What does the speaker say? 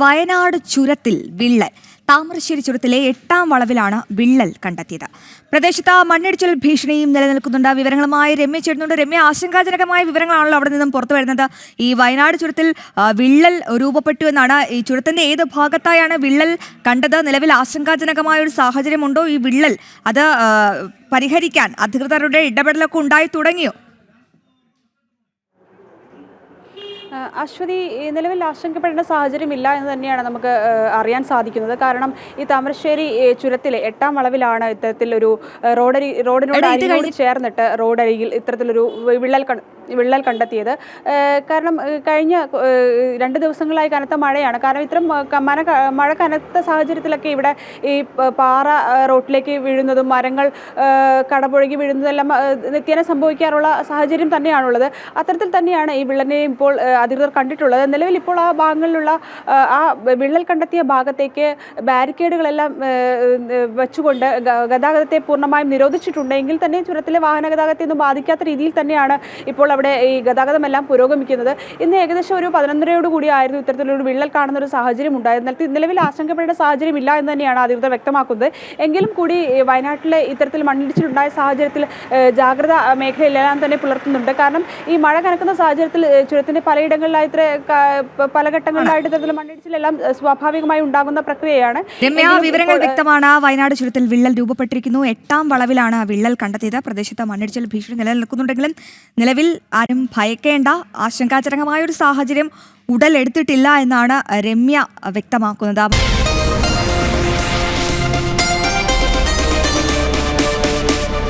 വയനാട് ചുരത്തിൽ വിള്ളൽ. താമരശ്ശേരി ചുരത്തിലെ 8ാം വളവിലാണ് വിള്ളൽ കണ്ടെത്തിയത്. പ്രദേശത്ത് മണ്ണിടിച്ചിൽ ഭീഷണിയും നിലനിൽക്കുന്നുണ്ട്. വിവരങ്ങളുമായി രമ്യ ചേരുന്നുണ്ട്. രമ്യ, ആശങ്കാജനകമായ വിവരങ്ങളാണല്ലോ അവിടെ നിന്നും പുറത്തു വരുന്നത്. ഈ വയനാട് ചുരത്തിൽ വിള്ളൽ രൂപപ്പെട്ടു എന്നാണ്. ഈ ചുരത്തിന്റെ ഏത് ഭാഗത്തായാണ് വിള്ളൽ കണ്ടത്? നിലവിൽ ആശങ്കാജനകമായ ഒരു സാഹചര്യമുണ്ടോ? ഈ വിള്ളൽ അത് പരിഹരിക്കാൻ അധികൃതരുടെ ഇടപെടലൊക്കെ ഉണ്ടായി തുടങ്ങിയോ? അശ്വതി, നിലവിൽ ആശങ്കപ്പെടേണ്ട സാഹചര്യമില്ല എന്ന് തന്നെയാണ് നമുക്ക് അറിയാൻ സാധിക്കുന്നത്. കാരണം ഈ താമരശ്ശേരി ചുരത്തിലെ 8ാം വളവിലാണ് ഇത്തരത്തിലൊരു റോഡിനോട് ചേർന്നിട്ട് റോഡരികിൽ ഇത്തരത്തിലൊരു വിള്ളൽ കണ്ടെത്തിയത്. കാരണം കഴിഞ്ഞ 2 ദിവസങ്ങളായി കനത്ത മഴയാണ്. കാരണം ഇത്തരം മഴ കനത്ത സാഹചര്യത്തിലൊക്കെ ഇവിടെ ഈ പാറ റോട്ടിലേക്ക് വീഴുന്നതും മരങ്ങൾ കടപുഴകി വീഴുന്നതെല്ലാം നിത്യേന സംഭവിക്കാറുള്ള സാഹചര്യം തന്നെയാണുള്ളത്. അത്തരത്തിൽ തന്നെയാണ് ഈ വിള്ളലിനെയും ഇപ്പോൾ അധികൃതർ കണ്ടിട്ടുള്ളത്. നിലവിൽ ഇപ്പോൾ ആ ഭാഗങ്ങളിലുള്ള ആ വിള്ളൽ കണ്ടെത്തിയ ഭാഗത്തേക്ക് ബാരിക്കേഡുകളെല്ലാം വെച്ചുകൊണ്ട് ഗതാഗതത്തെ പൂർണ്ണമായും നിരോധിച്ചിട്ടുണ്ടെങ്കിൽ തന്നെ ചുരത്തിലെ വാഹന ഗതാഗതത്തെ ഒന്നും ബാധിക്കാത്ത രീതിയിൽ തന്നെയാണ് ഇപ്പോൾ അവിടെ ഈ ഗതാഗതമെല്ലാം പുരോഗമിക്കുന്നത്. ഇന്ന് ഏകദേശം ഒരു 11:30 കൂടിയായിരുന്നു ഇത്തരത്തിലൊരു വിള്ളൽ കാണുന്ന ഒരു സാഹചര്യം ഉണ്ടായത്. നിലവിൽ ആശങ്കപ്പെടേണ്ട സാഹചര്യം ഇല്ല എന്ന് തന്നെയാണ് അധികൃതർ വ്യക്തമാക്കുന്നത്. എങ്കിലും കൂടി വയനാട്ടിലെ ഇത്തരത്തിൽ മണ്ണിടിച്ചിലുണ്ടായ സാഹചര്യത്തിൽ ജാഗ്രത മേഖലയിലെല്ലാം തന്നെ പുലർത്തുന്നുണ്ട്. കാരണം ഈ മഴ കനക്കുന്ന സാഹചര്യത്തിൽ ചുരത്തിന്റെ പലയിടങ്ങളിലായി പല ഘട്ടങ്ങളിലായിട്ട് ഇത്തരത്തിൽ മണ്ണിടിച്ചിലെല്ലാം സ്വാഭാവികമായി ഉണ്ടാകുന്ന പ്രക്രിയയാണ്. വിവരങ്ങൾ വ്യക്തമാണ്. വയനാട് ചുരത്തിൽ വിള്ളൽ രൂപപ്പെട്ടിരിക്കുന്നു. 8ാം വളവിലാണ് വിള്ളൽ കണ്ടെത്തിയത്. പ്രദേശത്ത് മണ്ണിടിച്ചിൽ ഭീഷണി നിലനിൽക്കുന്നുണ്ടെങ്കിലും നിലവിൽ ആരും ഭയക്കേണ്ട, ആശങ്കാജനകമായ ഒരു സാഹചര്യം ഉടലെടുത്തിട്ടില്ല എന്നാണ് രമ്യ വ്യക്തമാക്കുന്നത്.